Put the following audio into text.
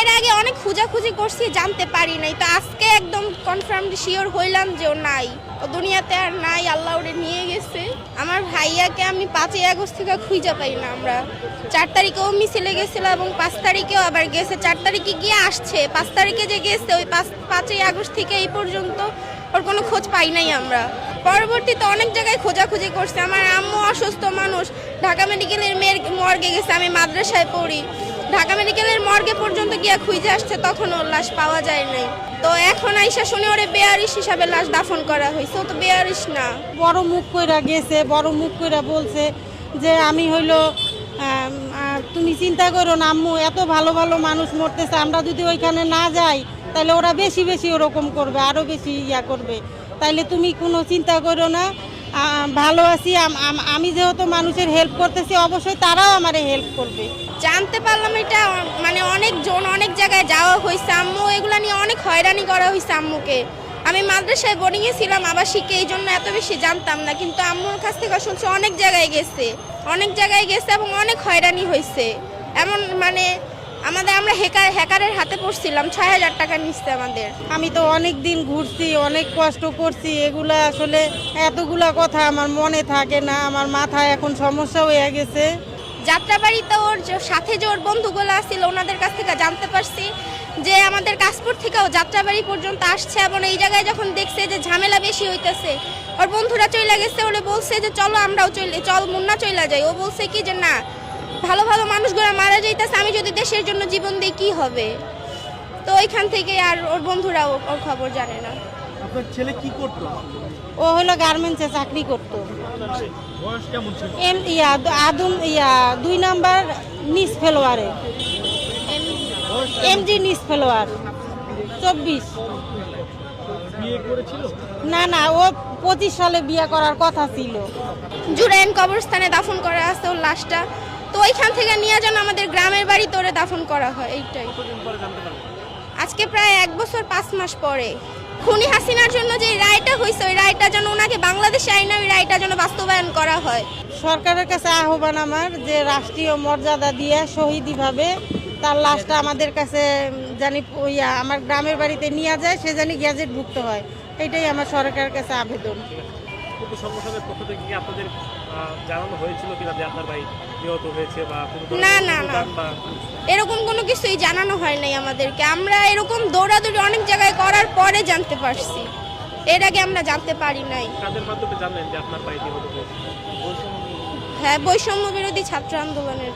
এর আগে অনেক খোঁজাখুঁজি করছি, জানতে পারি নাই, তো আজকে একদম কনফার্ম শিওর হইলাম যে ও নাই, ও দুনিয়াতে আর নাই, আল্লাহ ওরে নিয়ে গেছে। আমার ভাইয়াকে আমি 5ই আগস্ট থেকে খুঁজে পাই না। আমরা 4 তারিখেও মিছিলে গেছিল এবং 5 তারিখেও আবার গেছে। 4 তারিখে গিয়ে আসছে, 5 তারিখে যে গেছে ওই 5ই আগস্ট থেকে এই পর্যন্ত ওর কোনো খোঁজ পাই নাই আমরা। পরবর্তীতে অনেক জায়গায় খোঁজাখুঁজি করছে। আমার আম্মু অসুস্থ মানুষ, ঢাকা মেডিকেলের মর্গে গেছে, আমি মাদ্রাসায় পড়ি, ঢাকা মেডিকেলের মর্গে পর্যন্ত গিয়ে খুঁজে আসছে, তখন ওর লাশ পাওয়া যায় নাই। তো এখন আইসা শুনে ওরে বেয়ারিশ হিসাবে লাশ দাফন করা হয়েছে, ও তো বেয়ারিশ না। বড় মুখ কইরা গেছে, বড় মুখ কইরা বলছে যে আমি হইলো তুমি চিন্তা করো না আম্মু, এত ভালো ভালো মানুষ মরতেছে, আমরা যদি ওইখানে না যাই তাহলে ওরা বেশি বেশি ওরকম করবে, আরও বেশি ইয়া করবে, তাইলে তুমি কোনো চিন্তা করো না, ভালো আছি। আমি যেহেতু মানুষের হেল্প করতেছি, অবশ্যই তারাও আমারে হেল্প করবে। জানতে পারলাম এটা মানে অনেকজন অনেক জায়গায় যাওয়া হয়েছে, আম্মু এগুলা নিয়ে অনেক হয়রানি করা হয়েছে আম্মুকে। আমি মাদ্রাসায় বোর্ডিংয়ে ছিলাম আবাসিকে, এই জন্য এত বেশি জানতাম না, কিন্তু আম্মুর কাছ থেকে শুনছি অনেক জায়গায় গেছে, অনেক জায়গায় গেছে এবং অনেক হয়রানি হয়েছে। এমন মানে আমরা হ্যাকারের হাতে পড়ছিলাম, 6,000 টাকা নিচ্ছে আমাদের। আমি তো অনেক দিন ঘুরছি, অনেক কষ্ট করছি, এগুলা আসলে এতগুলা কথা আমার মনে থাকে না, আমার মাথায় এখন সমস্যা হয়ে গেছে। যাত্রাবাড়িতে ওর সাথে যে ওর বন্ধুগুলো আসছিল, ওনাদের কাছ থেকে জানতে পারছি যে আমাদের কাশপুর থেকেও যাত্রাবাড়ি পর্যন্ত আসছে, এবং এই জায়গায় যখন দেখছে যে ঝামেলা বেশি হইতেছে, ওর বন্ধুরা চলে গেছে, ওরে বলছে যে চলো আমরাও চল মুন্না চলে যাই। ও বলছে কি যে না, ভালো ভালো মানুষগুলো মারা যাইতেছে, আমি যদি দেশের জন্য জীবন দিই কি হবে। তো ওইখান থেকে আর ওর বন্ধুরাও ওর খবর জানে না। আপনার ছেলে কি করতো? ও হলো গার্মেন্টসে চাকরি করতো। বয়স কেমন ছিল? 2 নাম্বার নিস ফেলোয়ারে, এমজি নিস ফেলোয়ার, 24। বিয়ে করেছিল? না, ও 25 সালে বিয়ে করার কথা ছিল। জুরাইন কবরস্থানে দাফন করা আছে ওর লাশটা, তো ওইখান থেকে নিয়ে যেন আমাদের গ্রামের বাড়িতে ওরে দাফন করা হয়। এইটাই কতদিন পরে জানতে পারলেন? আজকে প্রায় 1 বছর 5 মাস পরে। খুনি হাসিনার জন্য যে রায়টা হয়েছে, ওই রায়টা যেন ওনাকে বাংলাদেশে আইনা ওই রায়টা যেন বাস্তবায়ন করা হয়। সরকারের কাছে আহ্বান আমার যে রাষ্ট্রীয় মর্যাদা দিয়ে শহীদিভাবে তার লাশটা আমাদের কাছে জানি আমার গ্রামের বাড়িতে নিয়ে যায়, সে জানি গ্যাজেটভুক্ত হয়, এটাই আমার সরকারের কাছে আবেদন। কিন্তু সংগঠনের পক্ষ থেকে কি আপনাদের জানানো হয়েছিল কিনা যে আপনার ভাই নিহত হয়েছে বা না, এরকম কোনো কিছুই জানানো হয় নাই আমাদেরকে। আমরা এরকম দৌড়াদৌড়ি অনেক জায়গায় করার পরে জানতে পারছি, এর আগে আমরা জানতে পারি নাই। কাদের মাধ্যমে জানলেন যে আপনার ভাই নিহত হয়েছে? হ্যাঁ, বৈষম্য বিরোধী ছাত্র আন্দোলনের